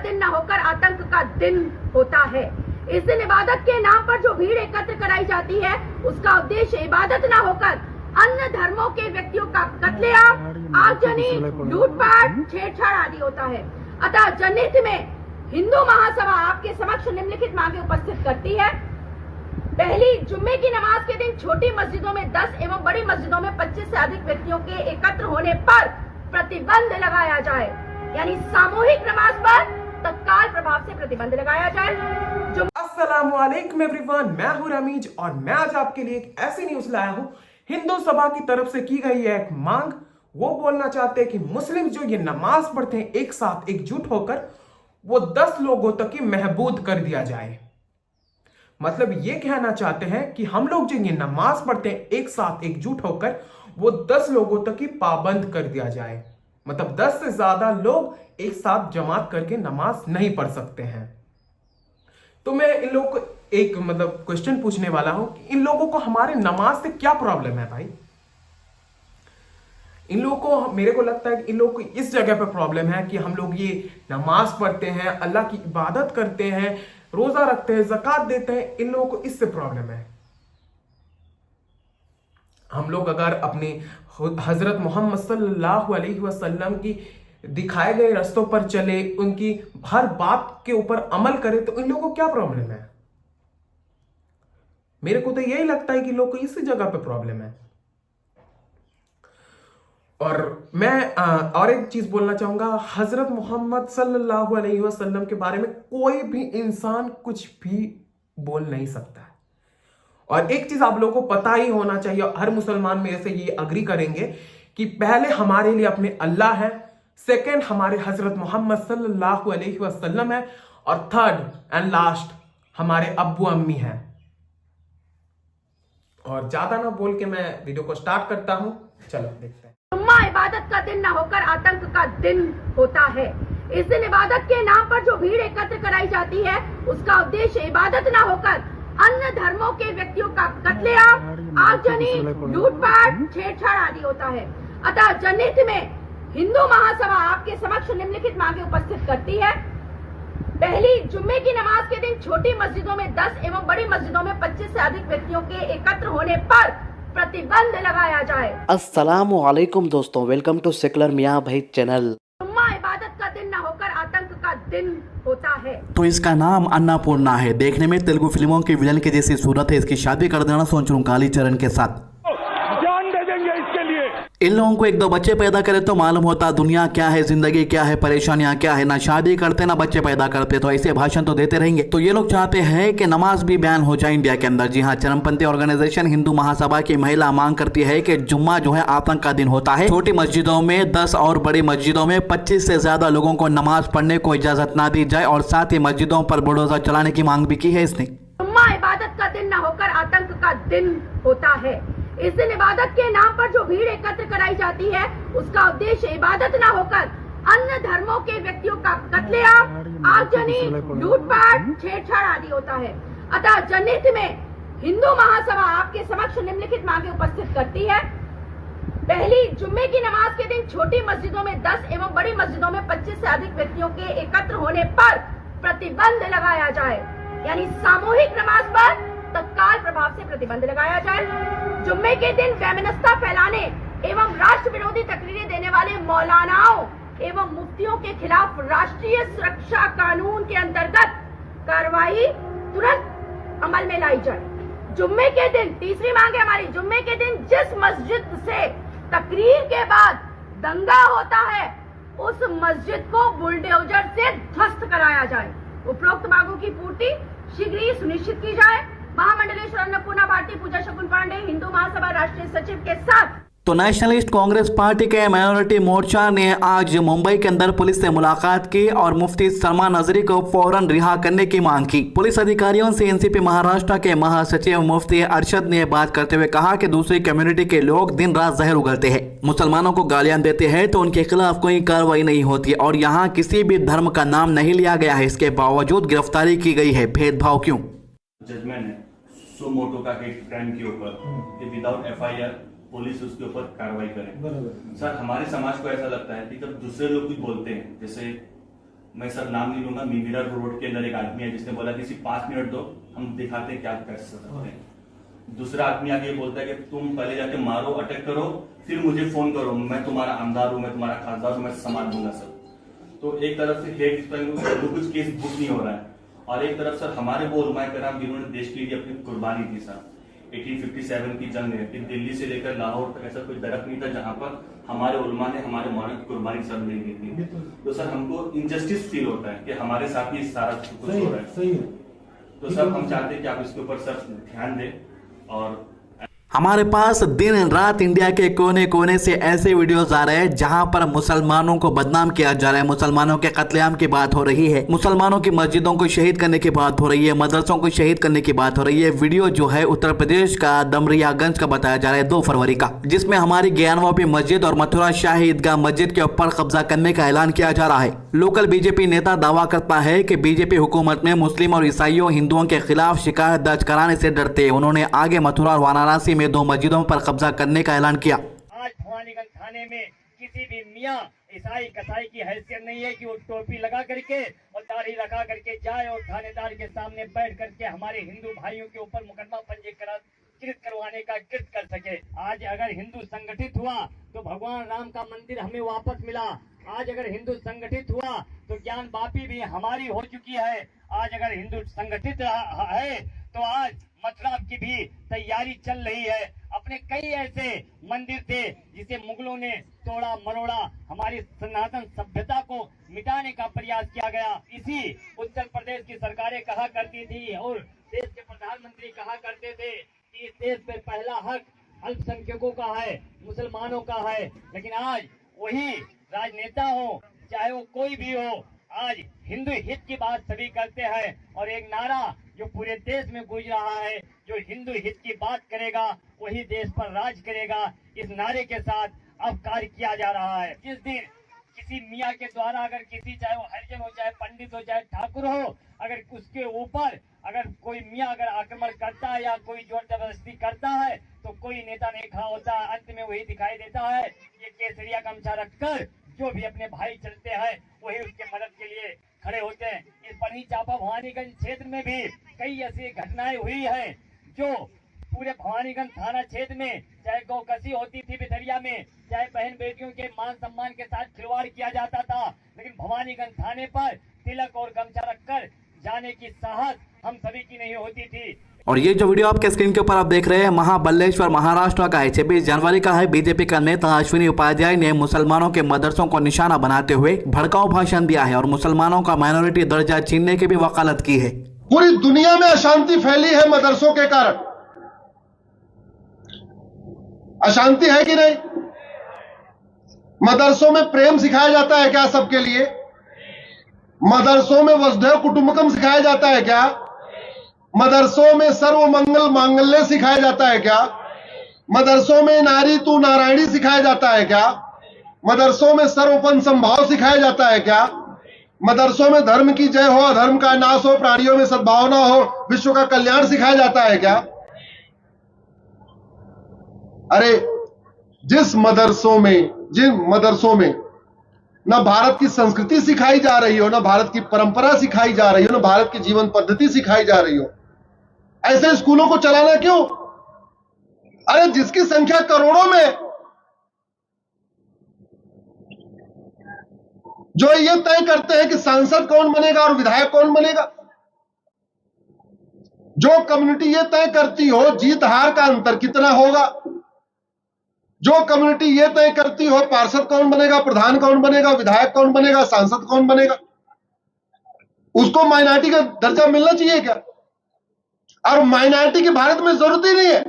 दिन न होकर आतंक का दिन होता है। इस दिन इबादत के नाम पर जो भीड़ एकत्र कराई जाती है उसका उद्देश्य इबादत न होकर अन्य धर्मों के व्यक्तियों का कत्लेआम, आगजनी, लूटपाट, छेड़छाड़ आदि होता है। अतः जनहित में हिंदू महासभा आपके समक्ष निम्नलिखित मांगे उपस्थित करती है। पहली, जुम्मे की नमाज के दिन छोटी मस्जिदों में 10 एवं बड़ी मस्जिदों में 25 से अधिक व्यक्तियों के एकत्र होने पर प्रतिबंध लगाया जाए, यानी सामूहिक नमाज पर तत्काल प्रभाव से प्रतिबंध लगाया जाए। अस्सलाम वालेकुम एवरीवन, मैं हूं रमीज और मैं आज आपके लिए एक ऐसी न्यूज लाया हूं। हिंदू सभा की तरफ से की गई है एक मांग। वो बोलना चाहते हैं कि मुस्लिम जो ये नमाज पढ़ते हैं एक साथ एकजुट होकर, वो 10 लोगों तक ही महबूद कर दिया जाए। मतलब ये कहना चाहते हैं कि हम लोग जो ये नमाज पढ़ते हैं एक साथ एकजुट होकर, वो 10 लोगों तक ही पाबंद कर दिया जाए। मतलब 10 से ज्यादा लोग एक साथ जमात करके नमाज नहीं पढ़ सकते हैं। तो मैं इन लोगों को एक क्वेश्चन पूछने वाला हूं कि इन लोगों को हमारे नमाज से क्या प्रॉब्लम है भाई। इन लोगों को, मेरे को लगता है कि इन लोगों को इस जगह पे प्रॉब्लम है कि हम लोग ये नमाज पढ़ते हैं, अल्लाह की इबादत करते हैं, रोजा रखते हैं, ज़कात देते हैं। इन लोगों को इससे प्रॉब्लम है। हम लोग अगर अपने हजरत मोहम्मद सल्लल्लाहु अलैहि वसल्लम की दिखाए गए रास्तों पर चले, उनकी हर बात के ऊपर अमल करें, तो इन लोगों को क्या प्रॉब्लम है। मेरे को तो यही लगता है कि लोगों को इसी जगह पे प्रॉब्लम है। और मैं और एक चीज बोलना चाहूंगा, हजरत मोहम्मद सल्लल्लाहु अलैहि वसल्लम के बारे में कोई भी इंसान कुछ भी बोल नहीं सकता है। और एक चीज आप लोगों को पता ही होना चाहिए, हर मुसलमान मेरे से ये अग्री करेंगे कि पहले हमारे लिए अपने अल्लाह है, सेकंड हमारे हजरत मोहम्मद सल्लल्लाहु अलैहि वसल्लम है, और थर्ड एंड लास्ट हमारे अब्बू अम्मी हैं। और ज्यादा ना बोल के मैं वीडियो को स्टार्ट करता हूं। चलो देखते हैं। जुम्मा इबादत का दिन न होकर आतंक का दिन होता है। इस दिन इबादत के नाम पर जो भीड़ एकत्र कराई जाती है उसका उद्देश्य इबादत न होकर अन्य धर्मों के व्यक्तियों का कत्लेआम, आगजनी, लूटपाट, छेड़छाड़ आदि होता है। अतः जनहित में हिंदू महासभा आपके समक्ष निम्नलिखित मांगे उपस्थित करती है। पहली, जुम्मे की नमाज के दिन छोटी मस्जिदों में 10 एवं बड़ी मस्जिदों में 25 से अधिक व्यक्तियों के एकत्र होने पर प्रतिबंध लगाया जाए। अस्सलामु अलैकुम दोस्तों, वेलकम टू सेकुलर मियां भाई चैनल। जुम्मा इबादत का दिन न होकर आतंक का दिन होता है। तो इसका नाम अन्नपूर्णा है। देखने में तेलुगु फिल्मों के विलन की जैसी सूरत है। इसकी शादी कर देना सोच रहा हूं कालीचरण के साथ। जान दे देंगे इसके लिए। इन लोगों को 1-2 बच्चे पैदा करे तो मालूम होता दुनिया क्या है, जिंदगी क्या है, परेशानियां क्या है। ना शादी करते ना बच्चे पैदा करते, तो ऐसे भाषण तो देते रहेंगे। तो ये लोग चाहते हैं कि नमाज भी बैन हो जाए इंडिया के अंदर। जी हाँ, चरमपंथी ऑर्गेनाइजेशन हिंदू महासभा की महिला मांग करती है कि जुम्मा जो है आतंक का दिन होता है। छोटी मस्जिदों में 10 और बड़ी मस्जिदों में 25 से ज्यादा लोगों को नमाज पढ़ने को इजाजत ना दी जाए, और साथ ही मस्जिदों पर बुलडोजर चलाने की मांग भी की है इसने। जुम्मा इबादत का दिन न होकर आतंक का दिन होता है। इस दिन इबादत के नाम पर जो भीड़ एकत्र कराई जाती है उसका उद्देश्य इबादत न होकर अन्य धर्मों के व्यक्तियों का कत्लेआम, आगजनी, लूटपाट, छेड़छाड़ आदि होता है। अतः जनहित में हिंदू महासभा आपके समक्ष निम्नलिखित मांगे उपस्थित करती है। पहली, जुम्मे की नमाज के दिन छोटी मस्जिदों में 10 एवं बड़ी मस्जिदों में 25 से अधिक व्यक्तियों के एकत्र होने पर प्रतिबंध लगाया जाए, यानी सामूहिक नमाज पर तत्काल प्रभाव से प्रतिबंध लगाया जाए। जुम्मे के दिन वैमनस्यता फैलाने एवं राष्ट्र विरोधी तकरीरें देने वाले मौलानाओं एवं मुफ्तियों के खिलाफ राष्ट्रीय सुरक्षा कानून के अंतर्गत कार्रवाई तुरंत अमल में लाई जाए। जुम्मे के दिन, तीसरी मांग है हमारी, जुम्मे के दिन जिस मस्जिद से तकरीर के बाद दंगा होता है उस मस्जिद को बुलडोजर से ध्वस्त कराया जाए। उपरोक्त मांगों की पूर्ति शीघ्र ही सुनिश्चित की जाए। महामंडलेश्वर अन्नपूर्णा भारती पूजा शकुन पांडे, हिंदू महासभा राष्ट्रीय सचिव के साथ। तो नेशनलिस्ट कांग्रेस पार्टी के माइनॉरिटी मोर्चा ने आज मुंबई के अंदर पुलिस से मुलाकात की और मुफ्ती सलमान नजरी को फौरन रिहा करने की मांग की। पुलिस अधिकारियों से एनसीपी महाराष्ट्र के महासचिव मुफ्ती अरशद ने बात करते हुए कहा कि दूसरी कम्युनिटी के लोग दिन रात जहर उगलते हैं, मुसलमानों को गालियां देते हैं, तो उनके खिलाफ कोई कार्रवाई नहीं होती और यहाँ किसी भी धर्म का नाम नहीं लिया गया है। इसके बावजूद गिरफ्तारी की गई है। भेदभाव क्यों? जजमेंट है सो मोटो का क्राइम के ऊपर कि विदाउट एफआईआर पुलिस उसके ऊपर कार्रवाई करे। सर, हमारे समाज को ऐसा लगता है कि जब दूसरे लोग कुछ बोलते हैं, जैसे मैं सर नाम नहीं लूंगा, मीरा रोड के अंदर एक आदमी है जिसने बोला कि सिर्फ 5 मिनट दो, हम दिखाते हैं क्या कर सकते हैं। दूसरा आदमी आके बोलता है कि तुम पहले जाके मारो, अटैक करो, फिर मुझे फोन करो, मैं तुम्हारा आमदार हूं, मैं तुम्हारा खासदार हूं, मैं संभाल दूंगा सर। तो एक तरफ से हेट कुछ केस बुक नहीं हो रहा है, और एक तरफ सर हमारे वो उलमाए कराम जिन्होंने देश के लिए अपनी कुर्बानी दी सर। 1857 की जंग है कि दिल्ली से लेकर लाहौर तक ऐसा कोई दरख्त नहीं था जहां पर हमारे उलमा ने हमारे मौलाना की कुर्बानी सर नहीं दी थी। तो सर हमको इनजस्टिस फील होता है कि हमारे साथ ही सारा कुछ हो रहा है। तो सर हम चाहते हैं कि आप इसके ऊपर सर ध्यान दें। और हमारे पास दिन रात इंडिया के कोने कोने से ऐसे वीडियोस आ रहे हैं जहां पर मुसलमानों को बदनाम किया जा रहा है, मुसलमानों के कत्लेआम की बात हो रही है, मुसलमानों की मस्जिदों को शहीद करने की बात हो रही है, मदरसों को शहीद करने की बात हो रही है। वीडियो जो है उत्तर प्रदेश का दमरियागंज का बताया जा रहा है 2 फरवरी का, जिसमें हमारी ज्ञानवापी मस्जिद और मथुरा शाही ईदगाह मस्जिद के ऊपर कब्जा करने का ऐलान किया जा रहा है। लोकल बीजेपी नेता दावा करता है कि बीजेपी हुकूमत में मुस्लिम और ईसाइयों हिंदुओं के खिलाफ शिकायत दर्ज कराने से डरते हैं। उन्होंने आगे मथुरा और वाराणसी में 2 मस्जिदों पर कब्जा करने का ऐलान किया। आज भवानीगंज थाने में किसी भी मियाँ ईसाई कसाई की हैसियत नहीं है कि वो टोपी लगा करके और दाढ़ी लगा करके जाए और थानेदार के सामने बैठ करके हमारे हिंदू भाइयों के ऊपर मुकदमा पंजीकृत करवाने का कृत कर सके। आज अगर हिंदू संगठित हुआ तो भगवान राम का मंदिर हमें वापस मिला। आज अगर हिंदू संगठित हुआ तो ज्ञान वापी भी हमारी हो चुकी है। आज अगर हिंदू संगठित है तो आज मथुरा की भी तैयारी चल रही है। अपने कई ऐसे मंदिर थे जिसे मुगलों ने तोड़ा मरोड़ा, हमारी सनातन सभ्यता को मिटाने का प्रयास किया गया। इसी उत्तर प्रदेश की सरकारें कहा करती थी और देश के प्रधानमंत्री कहा करते थे कि इस देश पे पहला हक अल्पसंख्यकों का है, मुसलमानों का है। लेकिन आज वही राजनेता हो, चाहे वो कोई भी हो, आज हिंदू हित की बात सभी करते हैं। और एक नारा जो पूरे देश में गूंज रहा है, जो हिंदू हित की बात करेगा वही देश पर राज करेगा, इस नारे के साथ अब कार्य किया जा रहा है। जिस दिन किसी मियाँ के द्वारा अगर किसी, चाहे वो हरिजन हो, चाहे पंडित हो, चाहे ठाकुर हो, अगर उसके ऊपर अगर कोई मियाँ अगर आक्रमण करता है या कोई जोर जबरदस्ती करता है तो कोई नेता नहीं खड़ा होता। अंत में वही दिखाई देता है, ये केसरिया गमछा रखकर जो भी अपने भाई चलते हैं वही उसके मदद के लिए खड़े होते हैं। इस बनी चापा भवानीगंज क्षेत्र में भी कई ऐसी घटनाएं हुई हैं जो पूरे भवानीगंज थाना क्षेत्र में, चाहे गौकसी होती थी भितरिया में, चाहे बहन बेटियों के मान सम्मान के साथ खिलवाड़ किया जाता था, लेकिन भवानीगंज थाने पर तिलक और गमछा रखकर जाने की साहस हम सभी की नहीं होती थी। और ये जो वीडियो आपके स्क्रीन के ऊपर आप देख रहे हैं महाबलेश्वर महाराष्ट्र का है, 26 जनवरी का है। बीजेपी का नेता अश्विनी उपाध्याय ने मुसलमानों के मदरसों को निशाना बनाते हुए भड़काऊ भाषण दिया है और मुसलमानों का माइनॉरिटी दर्जा छीनने की भी वकालत की है। पूरी दुनिया में अशांति फैली है मदरसों के कारण। अशांति है कि नहीं? मदरसों में प्रेम सिखाया जाता है क्या सबके लिए? मदरसों में वसुधैव कुटुंबकम सिखाया जाता है क्या? मदरसों में सर्व मंगल मांगल्य सिखाया जाता है क्या? मदरसों में नारी तू नारायणी सिखाया जाता है क्या? मदरसों में सर्वपन संभाव सिखाया जाता है क्या? मदरसों में धर्म की जय हो, अधर्म का नाश हो, प्राणियों में सद्भावना हो, विश्व का कल्याण सिखाया जाता है क्या? अरे जिन मदरसों में न भारत की संस्कृति सिखाई जा रही हो, न भारत की परंपरा सिखाई जा रही हो, न भारत की जीवन पद्धति सिखाई जा रही हो, ऐसे स्कूलों को चलाना क्यों? अरे जिसकी संख्या करोड़ों में, जो ये तय करते हैं कि सांसद कौन बनेगा और विधायक कौन बनेगा, जो कम्युनिटी ये तय करती हो जीत हार का अंतर कितना होगा, जो कम्युनिटी ये तय करती हो पार्षद कौन बनेगा, प्रधान कौन बनेगा, विधायक कौन बनेगा, सांसद कौन बनेगा, उसको माइनॉरिटी का दर्जा मिलना चाहिए क्या? और माइनॉरिटी की भारत में जरूरत ही नहीं है।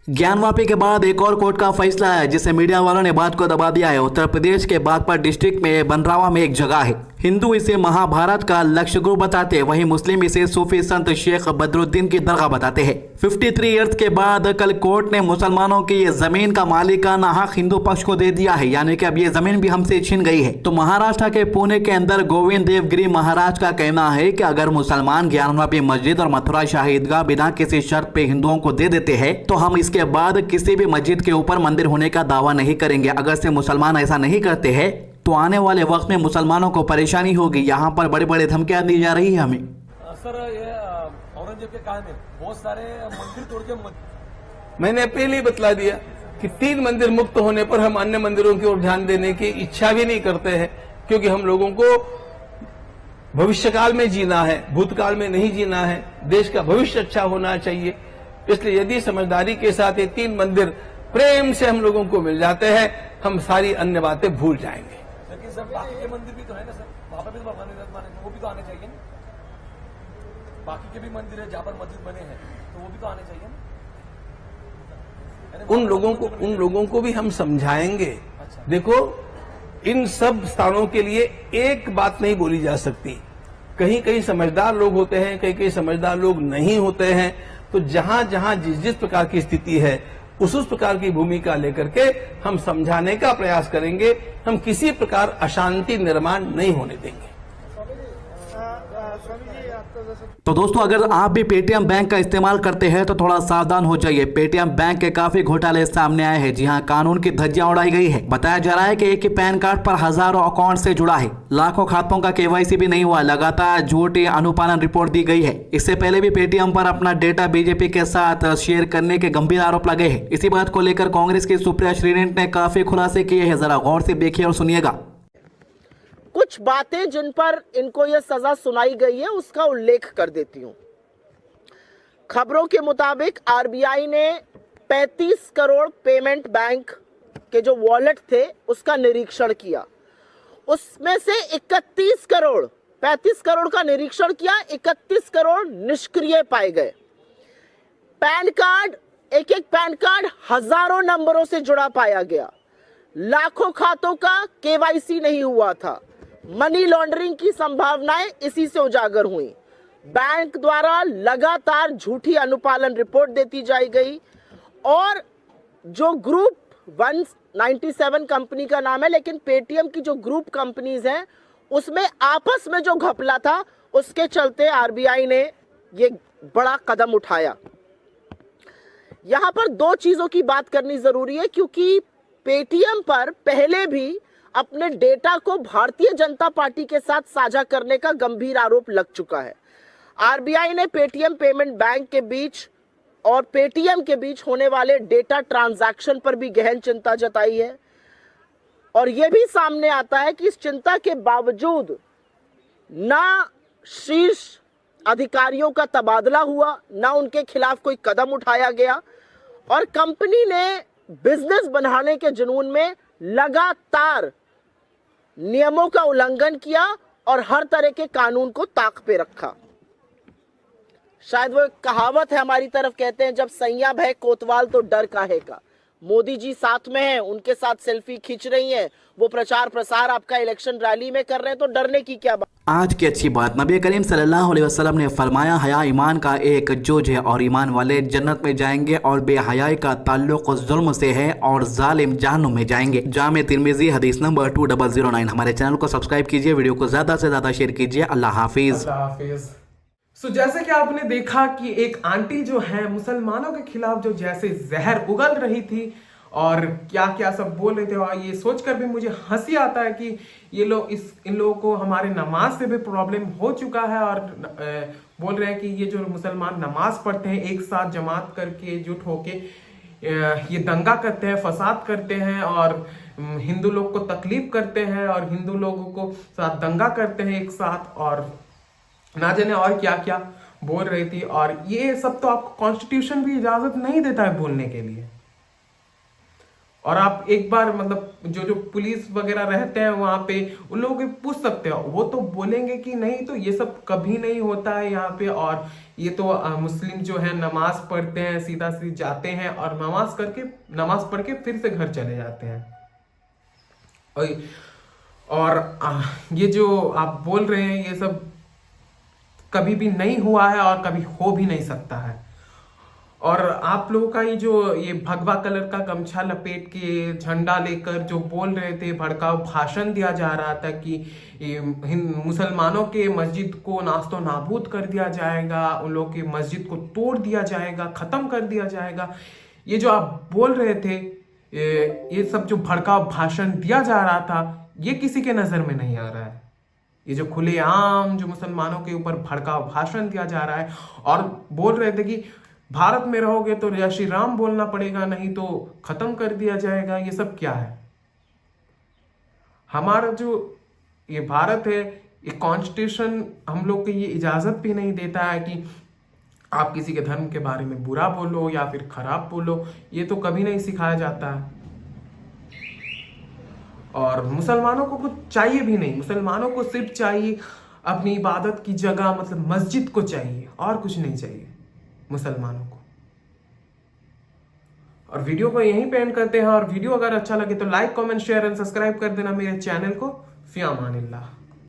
ज्ञानवापी के बाद एक और कोर्ट का फैसला है जिससे मीडिया वालों ने बात को दबा दिया है। उत्तर प्रदेश के बागपत डिस्ट्रिक्ट में बनरावा में एक जगह है, हिंदू इसे महाभारत का लक्ष्य गुरु बताते हैं, वहीं मुस्लिम इसे सूफी संत शेख बदरुद्दीन की दरगाह बताते हैं। 53 ईयर्स के बाद कल कोर्ट ने मुसलमानों की ये जमीन का मालिकाना हक हिंदू पक्ष को दे दिया है, यानी कि अब ये जमीन भी हमसे छीन गई है। तो महाराष्ट्र के पुणे के अंदर गोविंद देवगिरी महाराज का कहना है कि अगर मुसलमान ज्ञानवापी मस्जिद और मथुरा शाही ईदगाह बिना किसी शर्त पे हिंदुओं को दे देते हैं तो हम इसके बाद किसी भी मस्जिद के ऊपर मंदिर होने का दावा नहीं करेंगे। अगर से मुसलमान ऐसा नहीं करते हैं तो आने वाले वक्त में मुसलमानों को परेशानी होगी। यहाँ पर बड़े बड़े धमकियां दी जा रही है हमें। सर ये औरंगजेब के काल में बहुत सारे मंदिर तोड़ के मैंने पहले ही बतला दिया कि 3 मंदिर मुक्त होने पर हम अन्य मंदिरों की ओर ध्यान देने की इच्छा भी नहीं करते हैं, क्योंकि हम लोगों को भविष्यकाल में जीना है, भूतकाल में नहीं जीना है। देश का भविष्य अच्छा होना चाहिए। इसलिए यदि समझदारी के साथ ये 3 मंदिर प्रेम से हम लोगों को मिल जाते हैं, हम सारी अन्य बातें भूल जाएंगे। लेकिन सर बाकी के मंदिर भी तो है ना सर, वहां पर भी भगवान वो भी तो आने चाहिए ना। बाकी के भी मंदिर है जहां पर मस्जिद बने हैं, तो वो भी तो आने चाहिए ना। उन लोगों को भी हम समझाएंगे। देखो, इन सब स्थानों के लिए एक बात नहीं बोली जा सकती। कहीं कहीं समझदार लोग होते हैं, कहीं कहीं समझदार लोग नहीं होते हैं। तो जहां जहां जिस प्रकार की स्थिति है उस प्रकार की भूमिका लेकर के हम समझाने का प्रयास करेंगे। हम किसी प्रकार अशांति निर्माण नहीं होने देंगे। तो दोस्तों, अगर आप भी पेटीएम बैंक का इस्तेमाल करते हैं तो थोड़ा सावधान हो जाइए। पेटीएम बैंक के काफी घोटाले सामने आए हैं। जी हां, कानून की धज्जियां उड़ाई गई है। बताया जा रहा है कि एक ही पैन कार्ड पर हजारों अकाउंट से जुड़ा है, लाखों खातों का केवाईसी भी नहीं हुआ। लगातार झूठी अनुपालन रिपोर्ट दी गई है। इससे पहले भी पेटीएम पर अपना डेटा बीजेपी के साथ शेयर करने के गंभीर आरोप लगे हैं। इसी बात को लेकर कांग्रेस की सुप्रिया श्रीनेत ने काफी खुलासे किए हैं। जरा गौर से देखिए और सुनिएगा। कुछ बातें जिन पर इनको यह सजा सुनाई गई है उसका उल्लेख कर देती हूं। खबरों के मुताबिक आरबीआई ने 35 करोड़ पेमेंट बैंक के जो वॉलेट थे उसका निरीक्षण किया। उसमें से 31 करोड़, 35 करोड़ का निरीक्षण किया, 31 करोड़ निष्क्रिय पाए गए। पैन कार्ड, एक एक पैन कार्ड हजारों नंबरों से जुड़ा पाया गया। लाखों खातों का केवाईसी नहीं हुआ था। मनी लॉन्ड्रिंग की संभावनाएं इसी से उजागर हुई। बैंक द्वारा लगातार झूठी अनुपालन रिपोर्ट देती जाई गई और जो ग्रुप 197 कंपनी का नाम है, लेकिन पेटीएम की जो ग्रुप कंपनीज हैं उसमें आपस में जो घपला था उसके चलते आरबीआई ने ये बड़ा कदम उठाया। यहां पर 2 चीजों की बात करनी जरूरी है, क्योंकि पेटीएम पर पहले भी अपने डेटा को भारतीय जनता पार्टी के साथ साझा करने का गंभीर आरोप लग चुका है। आरबीआई ने पेटीएम पेमेंट बैंक के बीच और पेटीएम के बीच होने वाले डेटा ट्रांजैक्शन पर भी गहन चिंता जताई है और यह भी सामने आता है कि इस चिंता के बावजूद ना शीर्ष अधिकारियों का तबादला हुआ, ना उनके खिलाफ कोई कदम उठाया गया और कंपनी ने बिजनेस बढ़ाने के जुनून में लगातार नियमों का उल्लंघन किया और हर तरह के कानून को ताक पे रखा। शायद वो कहावत है हमारी तरफ, कहते हैं जब सैया भय कोतवाल तो डर काहे का। मोदी जी साथ में हैं, उनके साथ सेल्फी खींच रही हैं, वो प्रचार प्रसार आपका इलेक्शन रैली में कर रहे हैं, तो डरने की क्या बात। आज की अच्छी बात, नबी करीम सल्लल्लाहु अलैहि वसल्लम ने फरमाया, हया ईमान का एक जोज है और ईमान वाले जन्नत में जाएंगे और बेहयाई का ताल्लुक जुल्म से है और जालिम जहन्नुम में जाएंगे। जामे तिर्मिज़ी हदीस नंबर 2009। हमारे चैनल को सब्सक्राइब कीजिए, वीडियो को ज्यादा से ज्यादा शेयर कीजिए। अल्लाह हाफिज। सो जैसे कि आपने देखा कि एक आंटी जो है मुसलमानों के खिलाफ जो जैसे जहर उगल रही थी और क्या क्या सब बोल रहे थे, और ये सोचकर भी मुझे हंसी आता है कि ये लोग इन लोगों को हमारे नमाज से भी प्रॉब्लम हो चुका है और बोल रहे हैं कि ये जो मुसलमान नमाज पढ़ते हैं एक साथ जमात करके एकजुट होके ये दंगा करते हैं, फसाद करते हैं और हिंदू लोग को तकलीफ करते हैं और हिंदू लोगों को साथ दंगा करते हैं एक साथ और ना जाने और क्या क्या बोल रही थी। और ये सब तो आपको कॉन्स्टिट्यूशन भी इजाजत नहीं देता है बोलने के लिए। और आप एक बार मतलब जो पुलिस वगैरह रहते हैं वहां पे उन लोगों को पूछ सकते हो, वो तो बोलेंगे कि नहीं, तो ये सब कभी नहीं होता है यहाँ पे और ये तो मुस्लिम जो है नमाज पढ़ते हैं, सीधा सीधा जाते हैं और नमाज पढ़ के फिर से घर चले जाते हैं। और ये जो आप बोल रहे हैं ये सब कभी भी नहीं हुआ है और कभी हो भी नहीं सकता है। और आप लोगों का ये भगवा कलर का गमछा लपेट के झंडा लेकर जो बोल रहे थे, भड़काऊ भाषण दिया जा रहा था कि मुसलमानों के मस्जिद को नास्तो नाबूद कर दिया जाएगा, उन लोगों की मस्जिद को तोड़ दिया जाएगा, खत्म कर दिया जाएगा, ये जो आप बोल रहे थे, ये सब जो भड़काऊ भाषण दिया जा रहा था, ये किसी के नजर में नहीं आ रहा है। ये जो खुलेआम जो मुसलमानों के ऊपर भड़काऊ भाषण दिया जा रहा है और बोल रहे थे कि भारत में रहोगे तो जय श्री राम बोलना पड़ेगा, नहीं तो खत्म कर दिया जाएगा, ये सब क्या है? हमारा जो ये भारत है, ये कॉन्स्टिट्यूशन हम लोग को ये इजाजत भी नहीं देता है कि आप किसी के धर्म के बारे में बुरा बोलो या फिर खराब बोलो, ये तो कभी नहीं सिखाया जाता है। और मुसलमानों को कुछ चाहिए भी नहीं, मुसलमानों को सिर्फ चाहिए अपनी इबादत की जगह, मतलब मस्जिद को चाहिए, और कुछ नहीं चाहिए मुसलमानों को। और वीडियो को यहीं पे एंड करते हैं। और वीडियो अगर अच्छा लगे तो like, comment, share and subscribe कर देना मेरे चैनल को। फी अमानिल्लाह।